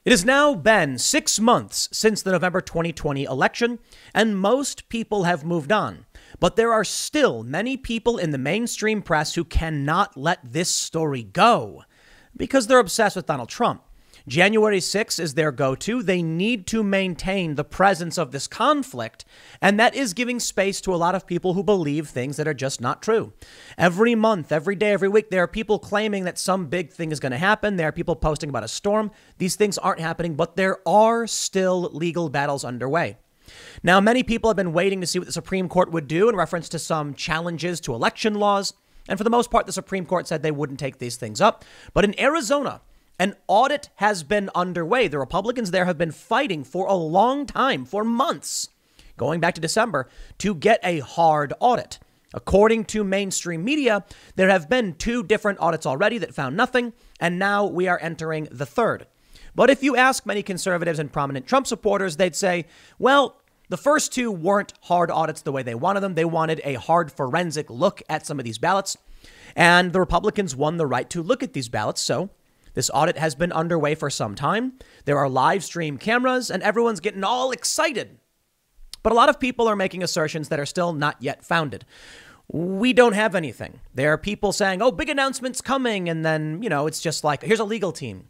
It has now been 6 months since the November 2020 election, and most people have moved on. But there are still many people in the mainstream press who cannot let this story go because they're obsessed with Donald Trump. January 6th is their go-to. They need to maintain the presence of this conflict, and that is giving space to a lot of people who believe things that are just not true. Every month, every day, every week, there are people claiming that some big thing is going to happen. There are people posting about a storm. These things aren't happening, but there are still legal battles underway. Now, many people have been waiting to see what the Supreme Court would do in reference to some challenges to election laws. And for the most part, the Supreme Court said they wouldn't take these things up. But in Arizona, an audit has been underway. The Republicans there have been fighting for a long time, for months, going back to December, to get a hard audit. According to mainstream media, there have been 2 different audits already that found nothing, and now we are entering the 3rd. But if you ask many conservatives and prominent Trump supporters, they'd say, well, the first 2 weren't hard audits the way they wanted them. They wanted a hard forensic look at some of these ballots, and the Republicans won the right to look at these ballots, so this audit has been underway for some time. There are live stream cameras and everyone's getting all excited. But a lot of people are making assertions that are still not yet founded. We don't have anything. There are people saying, oh, big announcements coming. And then, it's just like, here's a legal team.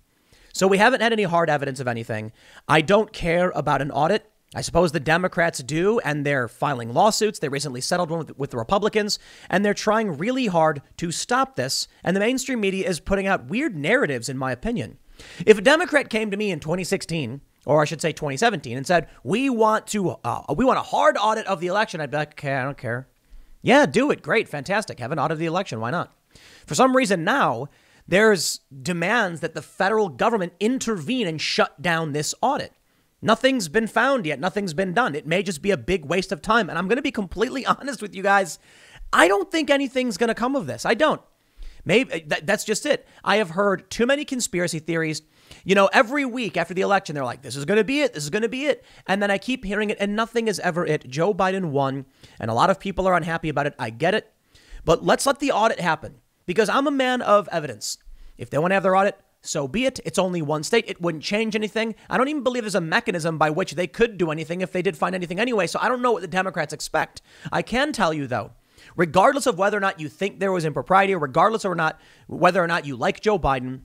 So we haven't had any hard evidence of anything. I don't care about an audit. I suppose the Democrats do, and they're filing lawsuits. They recently settled one with the Republicans, and they're trying really hard to stop this. And the mainstream media is putting out weird narratives, in my opinion. If a Democrat came to me in 2016, or I should say 2017, and said, we want a hard audit of the election, I'd be like, okay, I don't care. Yeah, do it. Great. Fantastic. Have an audit of the election. Why not? For some reason now, there's demands that the federal government intervene and shut down this audit. Nothing's been found yet. Nothing's been done. It may just be a big waste of time. And I'm going to be completely honest with you guys. I don't think anything's going to come of this. I don't. Maybe that's just it. I have heard too many conspiracy theories. Every week after the election, they're like, this is going to be it. This is going to be it. And then I keep hearing it and nothing is ever it. Joe Biden won and a lot of people are unhappy about it. I get it. But let's let the audit happen because I'm a man of evidence. If they want to have their audit, so be it. It's only one state. It wouldn't change anything. I don't even believe there's a mechanism by which they could do anything if they did find anything anyway. So I don't know what the Democrats expect. I can tell you, though, regardless of whether or not you think there was impropriety, or regardless of whether or not you like Joe Biden,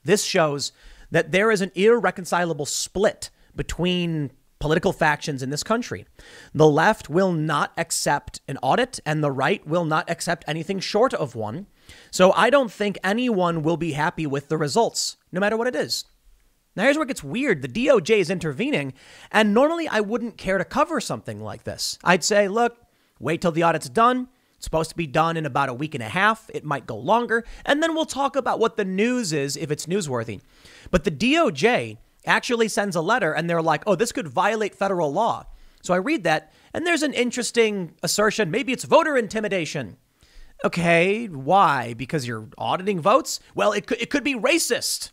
this shows that there is an irreconcilable split between political factions in this country. The left will not accept an audit and the right will not accept anything short of one. So I don't think anyone will be happy with the results, no matter what it is. Now, here's where it gets weird. The DOJ is intervening, and normally I wouldn't care to cover something like this. I'd say, look, wait till the audit's done. It's supposed to be done in about a week and a half. It might go longer, and then we'll talk about what the news is if it's newsworthy. But the DOJ actually sends a letter, and they're like, oh, this could violate federal law. So I read that, and there's an interesting assertion. Maybe it's voter intimidation. Okay, why? Because you're auditing votes? Well, it could be racist.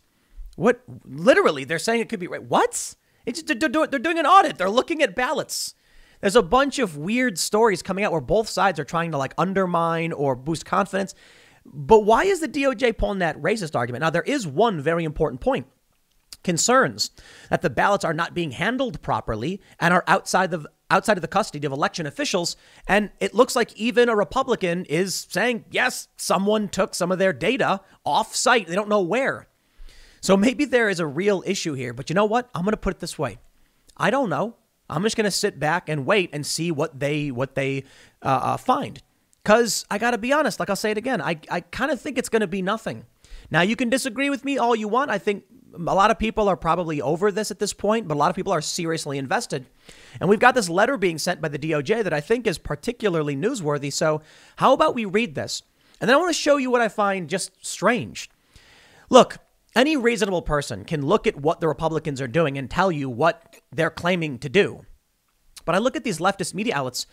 What? Literally, they're saying it could be what? They're doing an audit. They're looking at ballots. There's a bunch of weird stories coming out where both sides are trying to undermine or boost confidence. But why is the DOJ pulling that racist argument? Now, there is one very important point. Concerns that the ballots are not being handled properly and are outside of the custody of election officials. And it looks like even a Republican is saying, yes, someone took some of their data off site. They don't know where. So maybe there is a real issue here. But you know what? I'm going to put it this way. I don't know. I'm just going to sit back and wait and see what they find. Because I got to be honest, like I'll say it again, I kind of think it's going to be nothing. Now, you can disagree with me all you want. I think a lot of people are probably over this at this point, but a lot of people are seriously invested. And we've got this letter being sent by the DOJ that I think is particularly newsworthy. So how about we read this? And then I want to show you what I find just strange. Look, any reasonable person can look at what the Republicans are doing and tell you what they're claiming to do. But I look at these leftist media outlets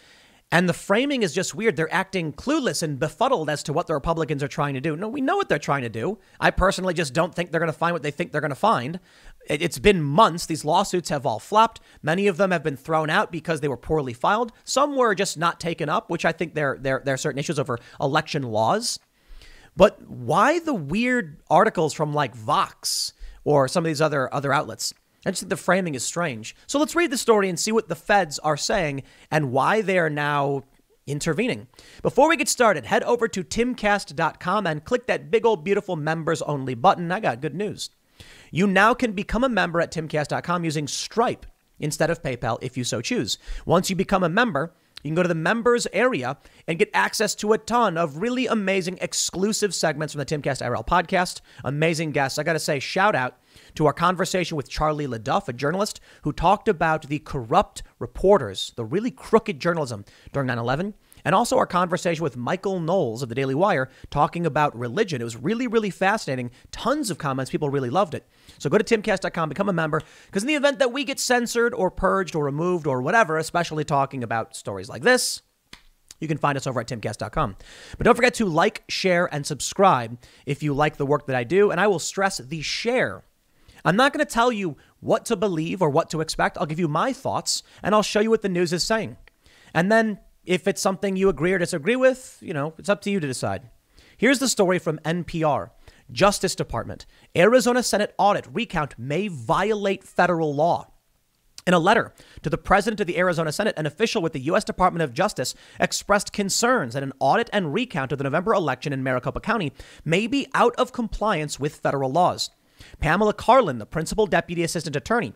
and the framing is just weird. They're acting clueless and befuddled as to what the Republicans are trying to do. No, we know what they're trying to do. I personally just don't think they're going to find what they think they're going to find. It's been months. These lawsuits have all flopped. Many of them have been thrown out because they were poorly filed. Some were just not taken up, which I think there are certain issues over election laws. But why the weird articles from like Vox or some of these other outlets. I just think the framing is strange. So let's read the story and see what the feds are saying and why they are now intervening. Before we get started, head over to timcast.com and click that big old beautiful members only button. I got good news. You now can become a member at timcast.com using Stripe instead of PayPal if you so choose. Once you become a member, you can go to the members area and get access to a ton of really amazing exclusive segments from the Timcast IRL podcast. Amazing guests. I got to say, shout out to our conversation with Charlie LaDuff, a journalist who talked about the corrupt reporters, the really crooked journalism during 9/11. And also our conversation with Michael Knowles of the Daily Wire talking about religion. It was really, really fascinating. Tons of comments. People really loved it. So go to timcast.com, become a member, because in the event that we get censored or purged or removed or whatever, especially talking about stories like this, you can find us over at timcast.com. But don't forget to like, share, and subscribe if you like the work that I do. And I will stress the share. I'm not going to tell you what to believe or what to expect. I'll give you my thoughts, and I'll show you what the news is saying. And then if it's something you agree or disagree with, it's up to you to decide. Here's the story from NPR. Justice Department. Arizona Senate audit recount may violate federal law. In a letter to the president of the Arizona Senate, an official with the U.S. Department of Justice expressed concerns that an audit and recount of the November election in Maricopa County may be out of compliance with federal laws. Pamela Carlin, the principal deputy assistant attorney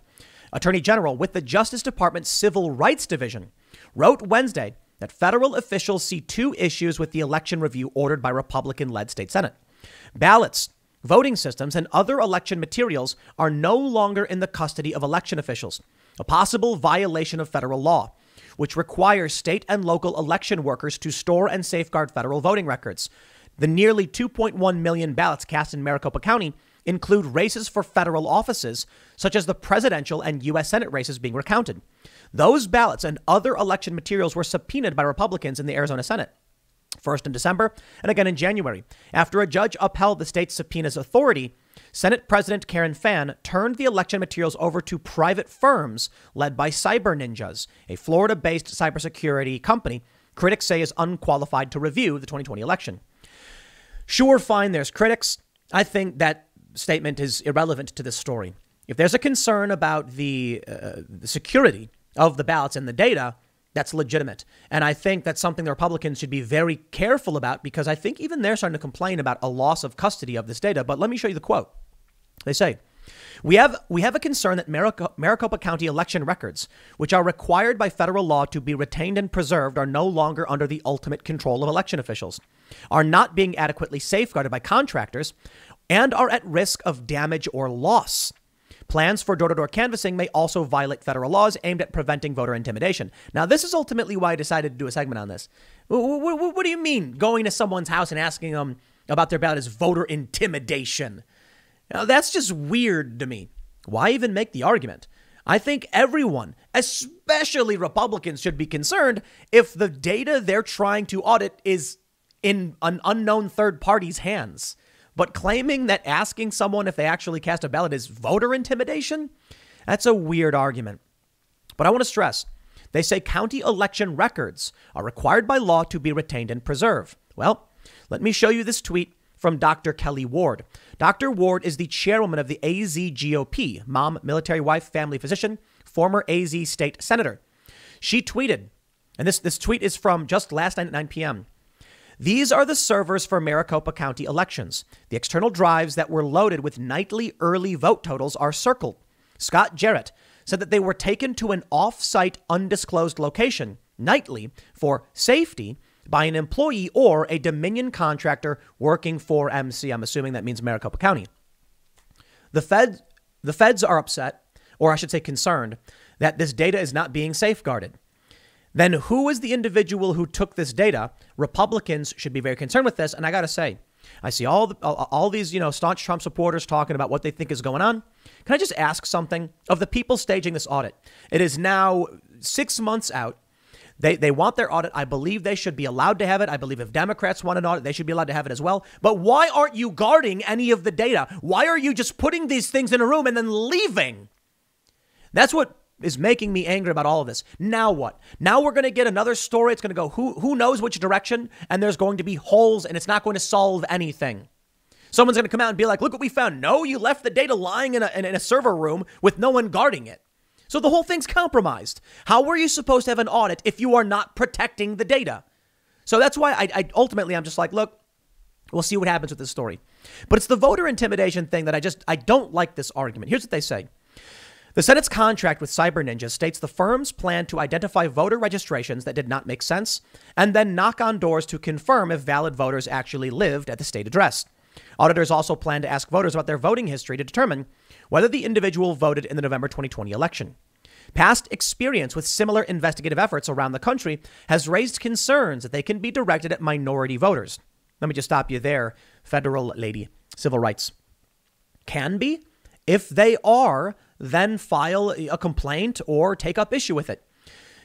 general with the Justice Department's Civil Rights Division, wrote Wednesday that federal officials see two issues with the election review ordered by Republican-led state Senate. Ballots, voting systems, and other election materials are no longer in the custody of election officials, a possible violation of federal law, which requires state and local election workers to store and safeguard federal voting records. The nearly 2.1 million ballots cast in Maricopa County include races for federal offices, such as the presidential and U.S. Senate races being recounted. Those ballots and other election materials were subpoenaed by Republicans in the Arizona Senate, first in December and again in January. After a judge upheld the state's subpoena's authority, Senate President Karen Fann turned the election materials over to private firms led by Cyber Ninjas, a Florida-based cybersecurity company critics say is unqualified to review the 2020 election. Sure, fine, there's critics. I think that statement is irrelevant to this story. If there's a concern about the security of the ballots and the data, that's legitimate. And I think that's something the Republicans should be very careful about, because I think even they're starting to complain about a loss of custody of this data. But let me show you the quote. They say, we have a concern that Maricopa County election records, which are required by federal law to be retained and preserved, are no longer under the ultimate control of election officials, are not being adequately safeguarded by contractors, and are at risk of damage or loss. Plans for door-to-door canvassing may also violate federal laws aimed at preventing voter intimidation. Now, this is ultimately why I decided to do a segment on this. What do you mean going to someone's house and asking them about their ballot is voter intimidation? Now, that's just weird to me. Why even make the argument? I think everyone, especially Republicans, should be concerned if the data they're trying to audit is in an unknown third party's hands. But claiming that asking someone if they actually cast a ballot is voter intimidation, that's a weird argument. But I want to stress, they say county election records are required by law to be retained and preserved. Well, let me show you this tweet from Dr. Kelly Ward. Dr. Ward is the chairwoman of the AZ GOP, mom, military wife, family physician, former AZ state senator. She tweeted, and this tweet is from just last night at 9 p.m. These are the servers for Maricopa County elections. The external drives that were loaded with nightly early vote totals are circled. Scott Jarrett said that they were taken to an off-site undisclosed location nightly for safety by an employee or a Dominion contractor working for MC. I'm assuming that means Maricopa County. The feds are upset, or I should say concerned, that this data is not being safeguarded. Then who is the individual who took this data? Republicans should be very concerned with this. And I got to say, I see all these, staunch Trump supporters talking about what they think is going on. Can I just ask something of the people staging this audit? It is now 6 months out. They want their audit. I believe they should be allowed to have it. I believe if Democrats want an audit, they should be allowed to have it as well. But why aren't you guarding any of the data? Why are you just putting these things in a room and then leaving? That's what is making me angry about all of this. Now what? Now we're going to get another story. It's going to go who knows which direction, and there's going to be holes, and it's not going to solve anything. Someone's going to come out and be like, look what we found. No, you left the data lying in a server room with no one guarding it. So the whole thing's compromised. How were you supposed to have an audit if you are not protecting the data? So that's why I ultimately, I'm just like, look, we'll see what happens with this story. But it's the voter intimidation thing that I don't like this argument. Here's what they say. The Senate's contract with Cyber Ninja states the firms plan to identify voter registrations that did not make sense and then knock on doors to confirm if valid voters actually lived at the state address. Auditors also plan to ask voters about their voting history to determine whether the individual voted in the November 2020 election. Past experience with similar investigative efforts around the country has raised concerns that they can be directed at minority voters. Let me just stop you there, federal lady. Civil rights. Can be. If they are, then file a complaint or take up issue with it.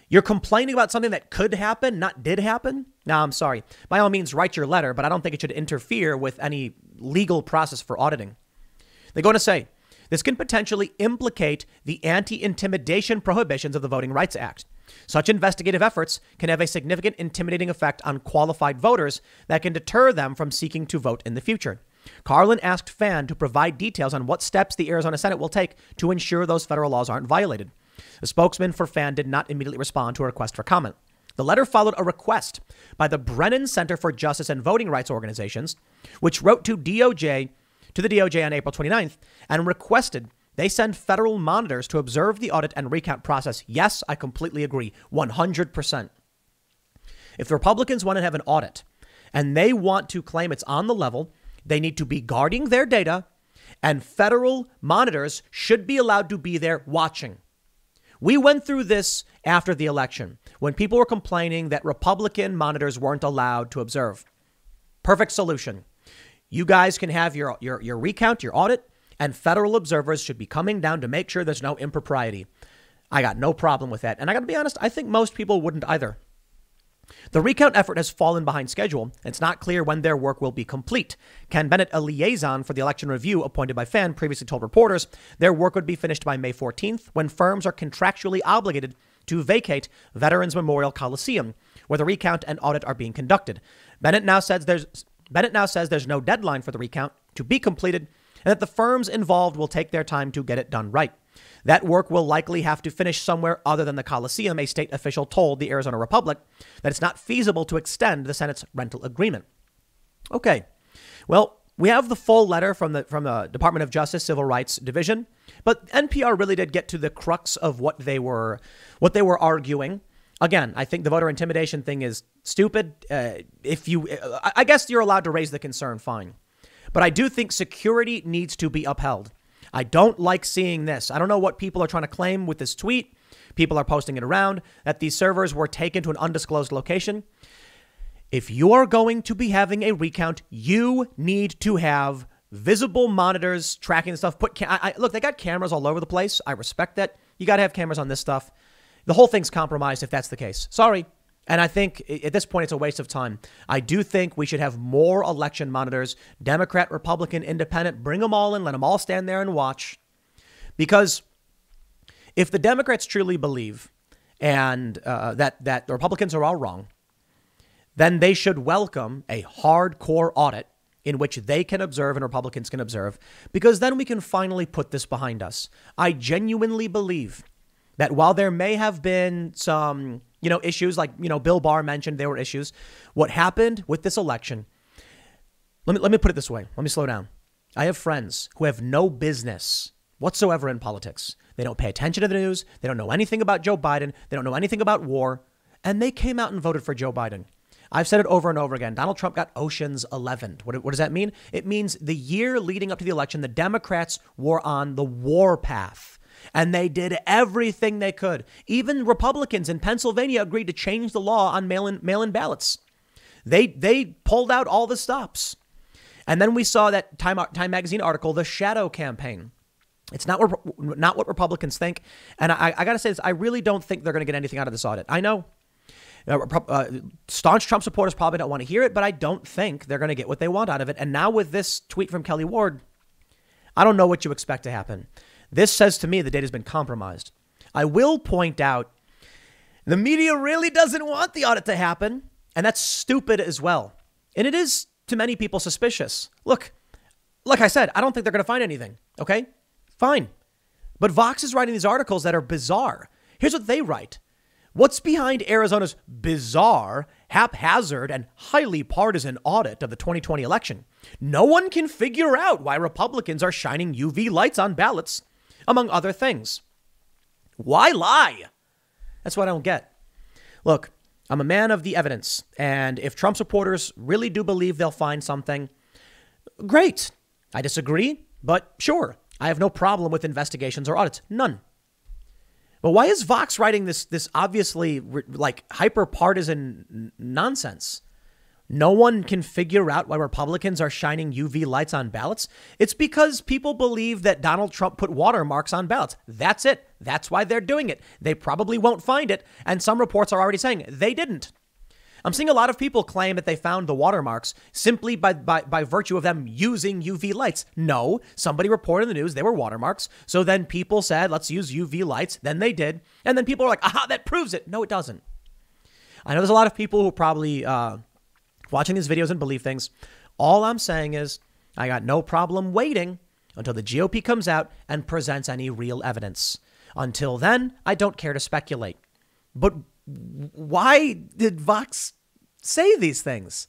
You're complaining about something that could happen, not did happen? No, I'm sorry. By all means, write your letter, but I don't think it should interfere with any legal process for auditing. They go on to say, this can potentially implicate the anti-intimidation prohibitions of the Voting Rights Act. Such investigative efforts can have a significant intimidating effect on qualified voters that can deter them from seeking to vote in the future. Carlin asked Fan to provide details on what steps the Arizona Senate will take to ensure those federal laws aren't violated. The spokesman for Fan did not immediately respond to a request for comment. The letter followed a request by the Brennan Center for Justice and Voting Rights Organizations, which wrote to the DOJ on April 29th and requested they send federal monitors to observe the audit and recount process. Yes, I completely agree. 100%. If the Republicans want to have an audit and they want to claim it's on the level, they need to be guarding their data, and federal monitors should be allowed to be there watching. We went through this after the election when people were complaining that Republican monitors weren't allowed to observe. Perfect solution. You guys can have your recount, your audit, and federal observers should be coming down to make sure there's no impropriety. I got no problem with that. And I got to be honest, I think most people wouldn't either. The recount effort has fallen behind schedule. It's not clear when their work will be complete. Ken Bennett, a liaison for the election review appointed by Fan, previously told reporters their work would be finished by May 14th, when firms are contractually obligated to vacate Veterans Memorial Coliseum, where the recount and audit are being conducted. Bennett now says there's no deadline for the recount to be completed and that the firms involved will take their time to get it done right. That work will likely have to finish somewhere other than the Coliseum. A state official told the Arizona Republic that it's not feasible to extend the Senate's rental agreement. Okay, well, we have the full letter from the Department of Justice Civil Rights Division, but NPR really did get to the crux of what they were arguing. Again, I think the voter intimidation thing is stupid. I guess you're allowed to raise the concern, fine. But I do think security needs to be upheld. I don't like seeing this. I don't know what people are trying to claim with this tweet. People are posting it around that these servers were taken to an undisclosed location. If you are going to be having a recount, you need to have visible monitors tracking the stuff. Look, they got cameras all over the place. I respect that. You got to have cameras on this stuff. The whole thing's compromised if that's the case. Sorry. And I think at this point, it's a waste of time. I do think we should have more election monitors, Democrat, Republican, Independent, bring them all in, let them all stand there and watch. Because if the Democrats truly believe and that the Republicans are all wrong, then they should welcome a hardcore audit in which they can observe and Republicans can observe, because then we can finally put this behind us. I genuinely believe that while there may have been some issues like, Bill Barr mentioned there were issues. What happened with this election, let me put it this way. Let me slow down. I have friends who have no business whatsoever in politics. They don't pay attention to the news. They don't know anything about Joe Biden. They don't know anything about war. And they came out and voted for Joe Biden. I've said it over and over again. Donald Trump got Ocean's 11. What does that mean? It means the year leading up to the election, the Democrats were on the war path. And they did everything they could. Even Republicans in Pennsylvania agreed to change the law on mail-in ballots. They pulled out all the stops. And then we saw that Time magazine article, The Shadow Campaign. It's not what Republicans think. And I got to say this, I really don't think they're going to get anything out of this audit. I know staunch Trump supporters probably don't want to hear it, but I don't think they're going to get what they want out of it. And now with this tweet from Kelly Ward, I don't know what you expect to happen. This says to me the data's been compromised. I will point out the media really doesn't want the audit to happen, and that's stupid as well. And it is, to many people, suspicious. Look, like I said, I don't think they're going to find anything. Okay, fine. But Vox is writing these articles that are bizarre. Here's what they write. What's behind Arizona's bizarre, haphazard, and highly partisan audit of the 2020 election? No one can figure out why Republicans are shining UV lights on ballots, among other things. Why lie? That's what I don't get. Look, I'm a man of the evidence, and if Trump supporters really do believe they'll find something, great. I disagree, but sure, I have no problem with investigations or audits. None. But why is Vox writing this obviously like hyper partisan nonsense? No one can figure out why Republicans are shining UV lights on ballots. It's because people believe that Donald Trump put watermarks on ballots. That's it. That's why they're doing it. They probably won't find it. And some reports are already saying they didn't. I'm seeing a lot of people claim that they found the watermarks simply by virtue of them using UV lights. No, somebody reported in the news they were watermarks. So then people said, let's use UV lights. Then they did. And then people are like, aha, that proves it. No, it doesn't. I know there's a lot of people who are probably watching these videos and believe things. All I'm saying is I got no problem waiting until the GOP comes out and presents any real evidence. Until then, I don't care to speculate. But why did Vox say these things?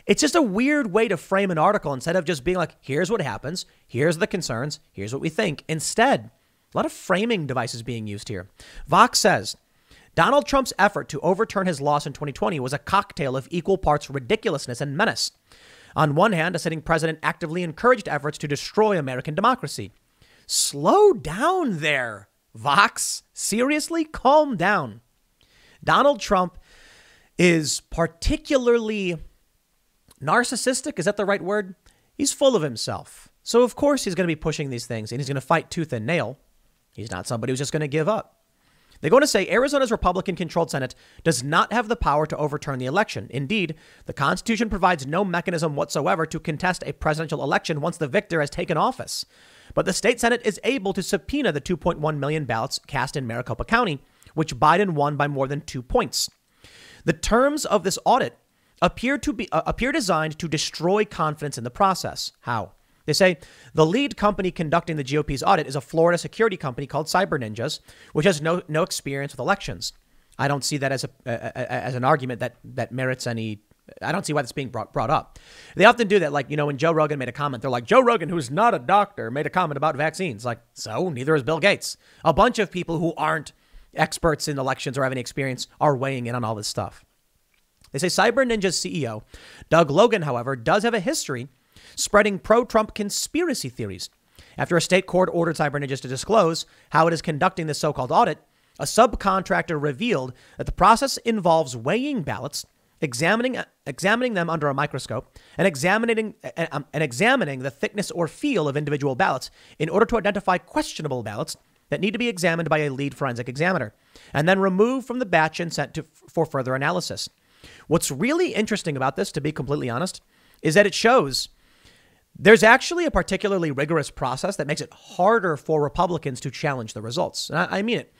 It's just a weird way to frame an article instead of just being like, here's what happens. Here's the concerns. Here's what we think. Instead, a lot of framing devices being used here. Vox says, Donald Trump's effort to overturn his loss in 2020 was a cocktail of equal parts ridiculousness and menace. On one hand, a sitting president actively encouraged efforts to destroy American democracy. Slow down there, Vox. Seriously, calm down. Donald Trump is particularly narcissistic. Is that the right word? He's full of himself. So, of course, he's going to be pushing these things and he's going to fight tooth and nail. He's not somebody who's just going to give up. They're going to say Arizona's Republican-controlled Senate does not have the power to overturn the election. Indeed, the Constitution provides no mechanism whatsoever to contest a presidential election once the victor has taken office. But the state Senate is able to subpoena the 2.1 million ballots cast in Maricopa County, which Biden won by more than 2 points. The terms of this audit appear designed to destroy confidence in the process. How? They say the lead company conducting the GOP's audit is a Florida security company called Cyber Ninjas, which has no experience with elections. I don't see that as an argument that merits any. I don't see why that's being brought up. They often do that. Like, you know, when Joe Rogan made a comment, they're like, Joe Rogan, who's not a doctor, made a comment about vaccines. Like, so neither is Bill Gates. A bunch of people who aren't experts in elections or have any experience are weighing in on all this stuff. They say Cyber Ninja's CEO, Doug Logan, however, does have a history spreading pro-Trump conspiracy theories. After a state court ordered Cyber Ninjas to disclose how it is conducting this so-called audit, a subcontractor revealed that the process involves weighing ballots, examining them under a microscope, and examining the thickness or feel of individual ballots in order to identify questionable ballots that need to be examined by a lead forensic examiner, and then removed from the batch and sent for further analysis. What's really interesting about this, to be completely honest, is that it shows there's actually a particularly rigorous process that makes it harder for Republicans to challenge the results. And I mean it.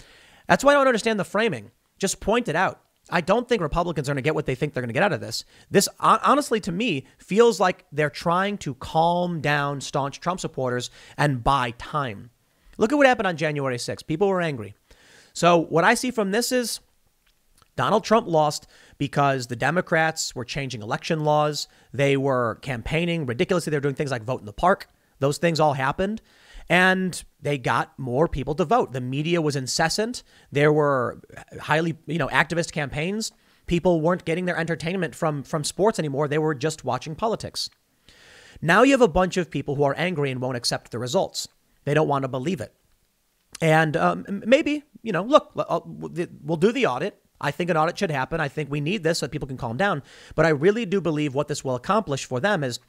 That's why I don't understand the framing. Just point it out. I don't think Republicans are going to get what they think they're going to get out of this. This, honestly, to me, feels like they're trying to calm down staunch Trump supporters and buy time. Look at what happened on January 6th. People were angry. So what I see from this is Donald Trump lost because the Democrats were changing election laws. They were campaigning ridiculously. They were doing things like vote in the park. Those things all happened. And they got more people to vote. The media was incessant. There were highly, activist campaigns. People weren't getting their entertainment from sports anymore. They were just watching politics. Now you have a bunch of people who are angry and won't accept the results. They don't want to believe it. And maybe, look, we'll do the audit. I think an audit should happen. I think we need this so that people can calm down. But I really do believe what this will accomplish for them is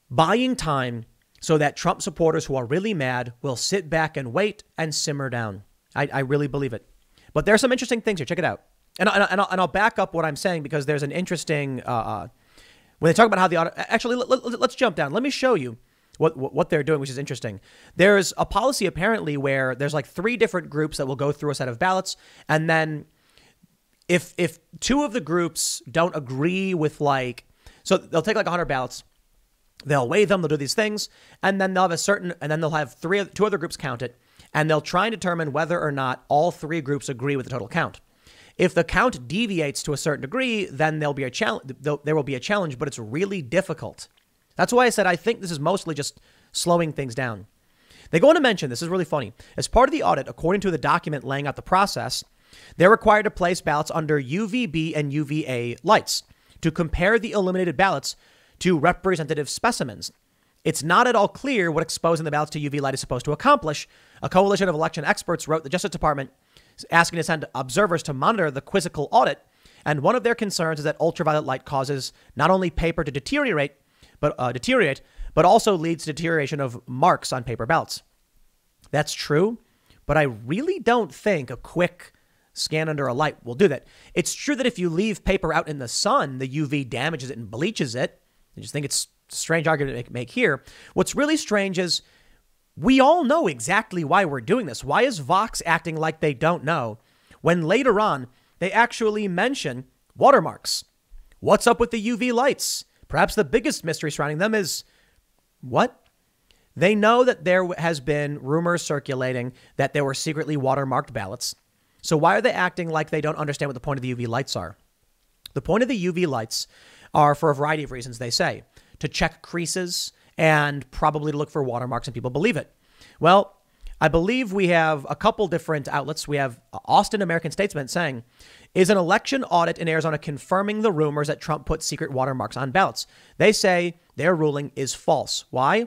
buying time so that Trump supporters who are really mad will sit back and wait and simmer down. I really believe it. But there's some interesting things here. Check it out. And I'll back up what I'm saying because there's an interesting when they talk about how the audit. Actually, let's jump down. Let me show you what they're doing, which is interesting. There's a policy apparently where there's like 3 different groups that will go through a set of ballots. And then if 2 of the groups don't agree with so they'll take like 100 ballots. They'll weigh them, they'll do these things, and then they'll have two other groups count it, and they'll try and determine whether or not all three groups agree with the total count. If the count deviates to a certain degree, then there will be a challenge, but it's really difficult. That's why I said I think this is mostly just slowing things down. They go on to mention, this is really funny, as part of the audit, according to the document laying out the process, they're required to place ballots under UVB and UVA lights to compare the eliminated ballots to representative specimens. It's not at all clear what exposing the ballots to UV light is supposed to accomplish. A coalition of election experts wrote the Justice Department asking to send observers to monitor the quizzical audit. And one of their concerns is that ultraviolet light causes not only paper to deteriorate, but also leads to deterioration of marks on paper ballots. That's true, but I really don't think a quick scan under a light will do that. It's true that if you leave paper out in the sun, the UV damages it and bleaches it. I just think it's a strange argument to make here. What's really strange is we all know exactly why we're doing this. Why is Vox acting like they don't know when later on they actually mention watermarks? What's up with the UV lights? Perhaps the biggest mystery surrounding them is what? They know that there has been rumors circulating that there were secretly watermarked ballots. So why are they acting like they don't understand what the point of the UV lights are? The point of the UV lights are for a variety of reasons, they say. To check creases and probably to look for watermarks, and people believe it. Well, I believe we have a couple different outlets. We have Austin American Statesman saying, is an election audit in Arizona confirming the rumors that Trump put secret watermarks on ballots? They say their ruling is false. Why?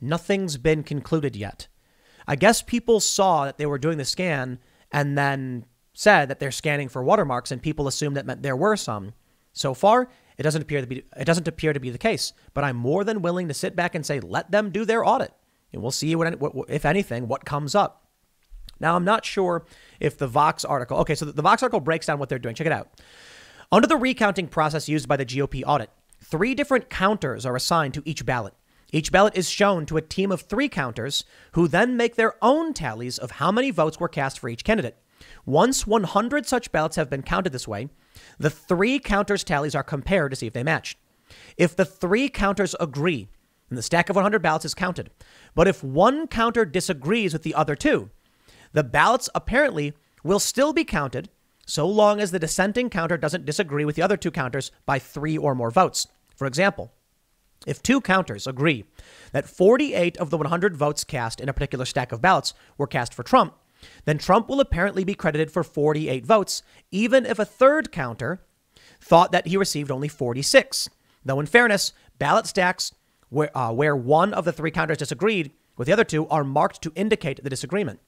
Nothing's been concluded yet. I guess people saw that they were doing the scan and then said that they're scanning for watermarks, and people assumed that meant there were some. So far, it doesn't appear to be the case, but I'm more than willing to sit back and say, let them do their audit, and we'll see what if anything, what comes up. Now, I'm not sure if the Vox article, okay, so the Vox article breaks down what they're doing. Check it out. Under the recounting process used by the GOP audit, 3 different counters are assigned to each ballot. Each ballot is shown to a team of 3 counters who then make their own tallies of how many votes were cast for each candidate. Once 100 such ballots have been counted this way, the 3 counters' tallies are compared to see if they match. If the 3 counters agree, then the stack of 100 ballots is counted. But if one counter disagrees with the other 2, the ballots apparently will still be counted so long as the dissenting counter doesn't disagree with the other 2 counters by 3 or more votes. For example, if 2 counters agree that 48 of the 100 votes cast in a particular stack of ballots were cast for Trump, then Trump will apparently be credited for 48 votes, even if a third counter thought that he received only 46. Though in fairness, ballot stacks where one of the 3 counters disagreed with the other 2 are marked to indicate the disagreement.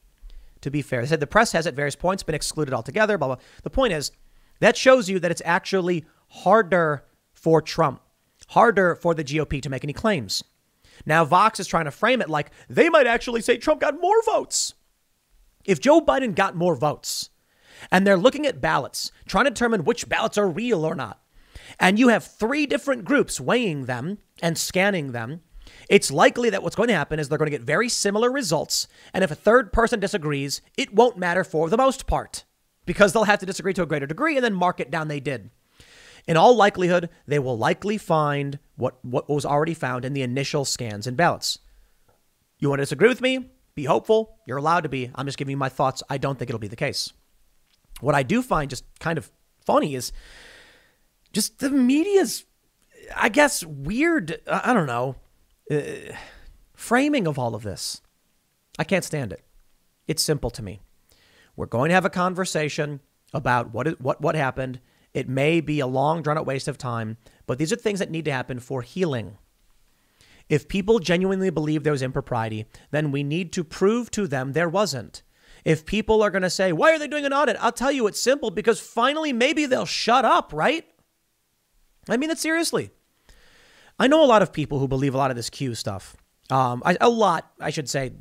To be fair, they said the press has at various points been excluded altogether, blah, blah. The point is, that shows you that it's actually harder for Trump, harder for the GOP to make any claims. Now, Vox is trying to frame it like they might actually say Trump got more votes. If Joe Biden got more votes and they're looking at ballots, trying to determine which ballots are real or not, and you have 3 different groups weighing them and scanning them, it's likely that what's going to happen is they're going to get very similar results. And if a third person disagrees, it won't matter for the most part because they'll have to disagree to a greater degree and then mark it down they did. In all likelihood, they will likely find what was already found in the initial scans and ballots. You want to disagree with me? Be hopeful. You're allowed to be. I'm just giving you my thoughts. I don't think it'll be the case. What I do find just kind of funny is just the media's, I guess, weird, I don't know, framing of all of this. I can't stand it. It's simple to me. We're going to have a conversation about what happened. It may be a long, drawn-out waste of time, but these are things that need to happen for healing. If people genuinely believe there was impropriety, then we need to prove to them there wasn't. If people are going to say, why are they doing an audit? I'll tell you it's simple, because finally maybe they'll shut up, right? I mean it seriously. I know a lot of people who believe a lot of this Q stuff. I should say,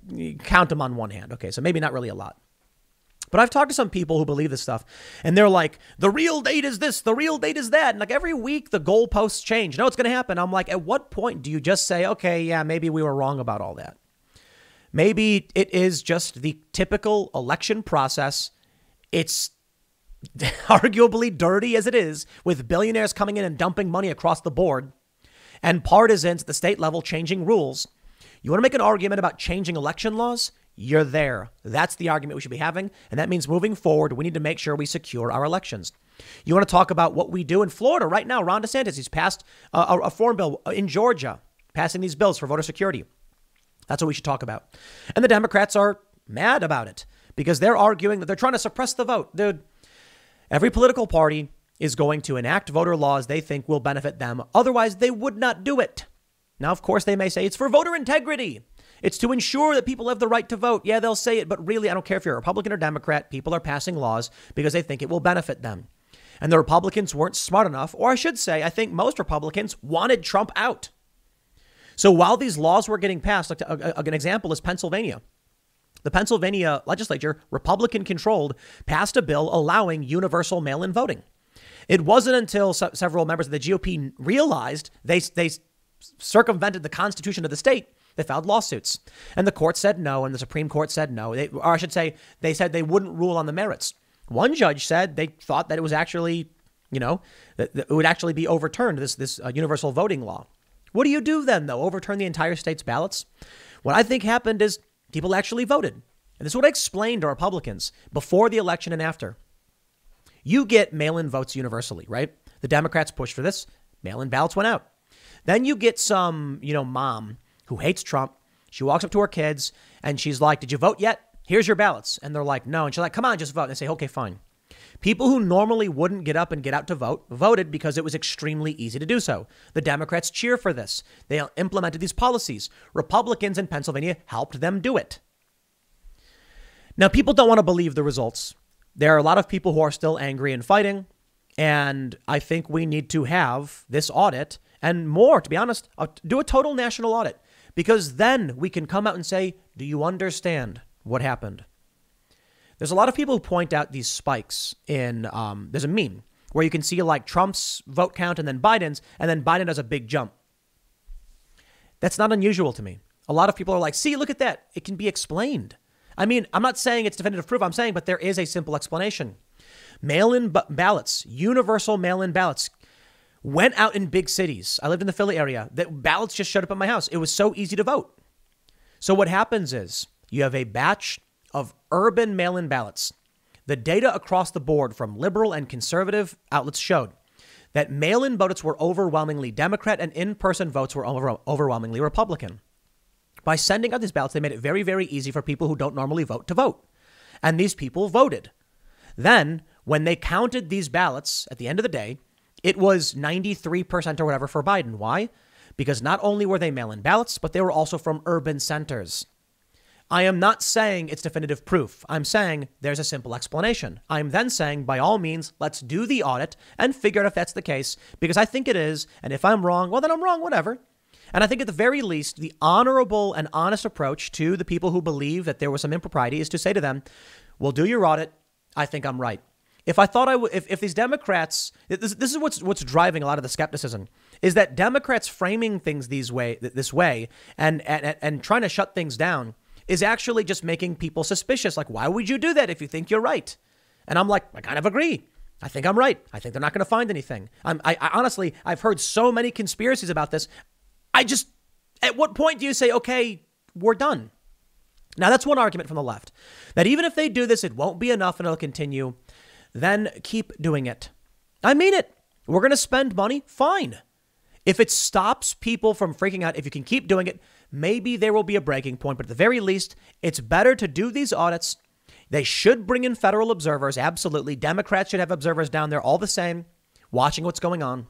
count them on one hand. Okay, so maybe not really a lot. But I've talked to some people who believe this stuff, and they're like, the real date is this, the real date is that. And like every week, the goalposts change. No, it's going to happen. I'm like, at what point do you just say, okay, yeah, maybe we were wrong about all that? Maybe it is just the typical election process. It's arguably dirty as it is, with billionaires coming in and dumping money across the board. and partisans at the state level changing rules. You want to make an argument about changing election laws? You're there. That's the argument we should be having. And that means moving forward, we need to make sure we secure our elections. You want to talk about what we do in Florida right now? Ron DeSantis, he's passed a farm bill in Georgia, passing these bills for voter security. That's what we should talk about. And the Democrats are mad about it because they're arguing that they're trying to suppress the vote. Dude, every political party is going to enact voter laws they think will benefit them. Otherwise, they would not do it. Now, of course, they may say it's for voter integrity. It's to ensure that people have the right to vote. Yeah, they'll say it, but really, I don't care if you're a Republican or Democrat. People are passing laws because they think it will benefit them. And the Republicans weren't smart enough, or I should say, I think most Republicans wanted Trump out. So while these laws were getting passed, like an example is Pennsylvania. The Pennsylvania legislature, Republican controlled, passed a bill allowing universal mail-in voting. It wasn't until several members of the GOP realized they circumvented the Constitution of the state, they filed lawsuits. And the court said no, and the Supreme Court said no. Or I should say, they said they wouldn't rule on the merits. One judge said they thought that it was actually, that it would actually be overturned, this universal voting law. What do you do then, though? Overturn the entire state's ballots? What I think happened is people actually voted. And this is what I explained to Republicans before the election and after. You get mail-in votes universally, right? The Democrats pushed for this. Mail-in ballots went out. Then you get some, mom who hates Trump. She walks up to her kids and she's like, did you vote yet? Here's your ballots. And they're like, no. And she's like, come on, just vote. And they say, okay, fine. People who normally wouldn't get up and get out to vote voted because it was extremely easy to do so. The Democrats cheer for this. They implemented these policies. Republicans in Pennsylvania helped them do it. Now, people don't want to believe the results. There are a lot of people who are still angry and fighting. And I think we need to have this audit and more, to be honest, do a total national audit, because then we can come out and say, do you understand what happened? There's a lot of people who point out these spikes in there's a meme where you can see like Trump's vote count and then Biden's, and then Biden does a big jump. That's not unusual to me. A lot of people are like, see, look at that. It can be explained. I mean, I'm not saying it's definitive proof. I'm saying, but there is a simple explanation. Mail-in ballots, universal mail-in ballots went out in big cities. I lived in the Philly area. The ballots just showed up at my house. It was so easy to vote. So what happens is you have a batch of urban mail-in ballots. The data across the board from liberal and conservative outlets showed that mail-in votes were overwhelmingly Democrat and in-person votes were overwhelmingly Republican. By sending out these ballots, they made it very, very easy for people who don't normally vote to vote. And these people voted. Then, when they counted these ballots at the end of the day, it was 93% or whatever for Biden. Why? Because not only were they mail-in ballots, but they were also from urban centers. I am not saying it's definitive proof. I'm saying there's a simple explanation. I'm then saying, by all means, let's do the audit and figure out if that's the case, because I think it is. And if I'm wrong, well, then I'm wrong, whatever. And I think at the very least, the honorable and honest approach to the people who believe that there was some impropriety is to say to them, well, do your audit. I think I'm right. If I thought I would, if these Democrats, this is what's driving a lot of the skepticism, is that Democrats framing things this way and trying to shut things down is actually just making people suspicious. Like, why would you do that if you think you're right? And I'm like, I kind of agree. I think I'm right. I think they're not going to find anything. I honestly, I've heard so many conspiracies about this. At what point do you say, okay, we're done? Now, that's one argument from the left, that even if they do this, it won't be enough and it'll continue. Then keep doing it. I mean it. We're going to spend money. Fine. If it stops people from freaking out, if you can keep doing it, maybe there will be a breaking point. But at the very least, it's better to do these audits. They should bring in federal observers. Absolutely. Democrats should have observers down there all the same, watching what's going on.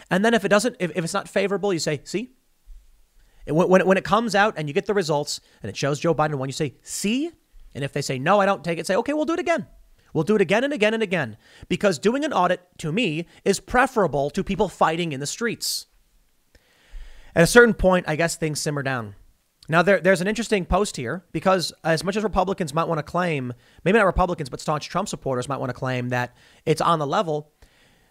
And then if it's not favorable, you say, see, when it comes out and you get the results and it shows Joe Biden won, you say, see, and if they say, no, I don't take it, say, okay, we'll do it again. We'll do it again and again and again, because doing an audit, to me, is preferable to people fighting in the streets. At a certain point, I guess things simmer down. Now, there's an interesting post here, because as much as Republicans might want to claim, maybe not Republicans, but staunch Trump supporters might want to claim that it's on the level,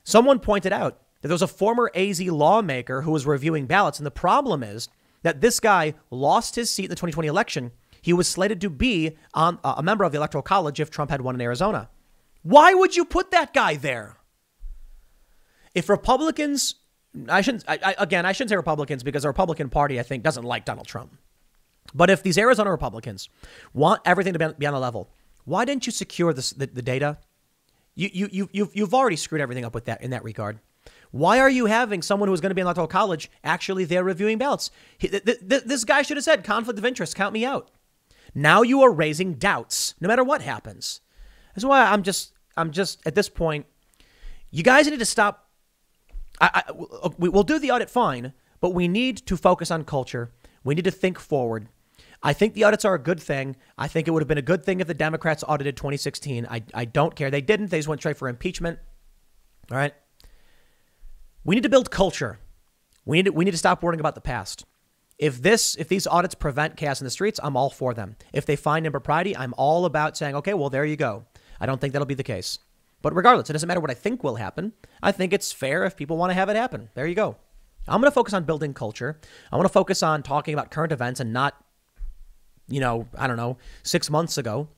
someone pointed out that there was a former AZ lawmaker who was reviewing ballots. And the problem is that this guy lost his seat in the 2020 election. He was slated to be a member of the Electoral College if Trump had won in Arizona. Why would you put that guy there? If Republicans I shouldn't say Republicans because the Republican Party, I think, doesn't like Donald Trump. But if these Arizona Republicans want everything to be on a level, why didn't you secure the data? You've already screwed everything up with that in that regard. Why are you having someone who's going to be in electoral college actually there reviewing ballots? This guy should have said conflict of interest. Count me out. Now you are raising doubts no matter what happens. That's why I'm just at this point, you guys need to stop. We'll do the audit fine, but we need to focus on culture. We need to think forward. I think the audits are a good thing. I think it would have been a good thing if the Democrats audited 2016. I don't care. They didn't. They just went straight for impeachment. All right. We need to build culture. We need to stop worrying about the past. If these audits prevent chaos in the streets, I'm all for them. If they find impropriety, I'm all about saying, okay, well, there you go. I don't think that'll be the case. But regardless, it doesn't matter what I think will happen. I think it's fair if people want to have it happen. There you go. I'm going to focus on building culture. I want to focus on talking about current events and not, 6 months ago.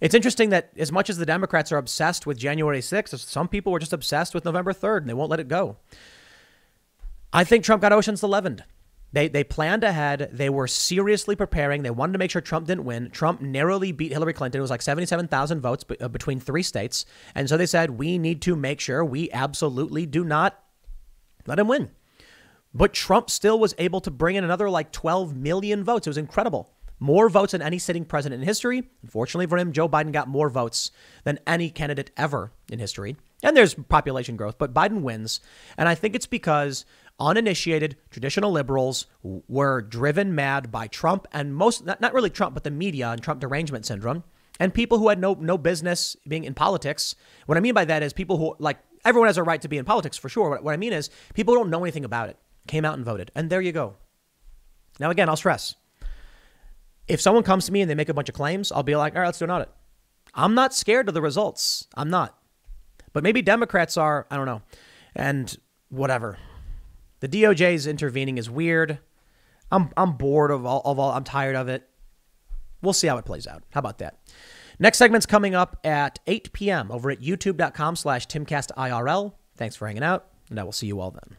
It's interesting that as much as the Democrats are obsessed with January 6th, some people were just obsessed with November 3rd and they won't let it go. I think Trump got Ocean's 11. They planned ahead. They were seriously preparing. They wanted to make sure Trump didn't win. Trump narrowly beat Hillary Clinton. It was like 77,000 votes between 3 states. And so they said, we need to make sure we absolutely do not let him win. But Trump still was able to bring in another like 12 million votes. It was incredible. More votes than any sitting president in history. Unfortunately for him, Joe Biden got more votes than any candidate ever in history. And there's population growth, but Biden wins. And I think it's because uninitiated traditional liberals were driven mad by Trump and not really Trump, but the media and Trump derangement syndrome and people who had no business being in politics. What I mean by that is people who, like, everyone has a right to be in politics for sure. What I mean is people who don't know anything about it came out and voted. And there you go. Now, again, I'll stress. If someone comes to me and they make a bunch of claims, I'll be like, all right, let's do an audit. I'm not scared of the results. I'm not. But maybe Democrats are, I don't know. And whatever. The DOJ's intervening is weird. I'm bored of all. I'm tired of it. We'll see how it plays out. How about that? Next segment's coming up at 8 p.m. over at youtube.com/TimcastIRL. Thanks for hanging out, and I will see you all then.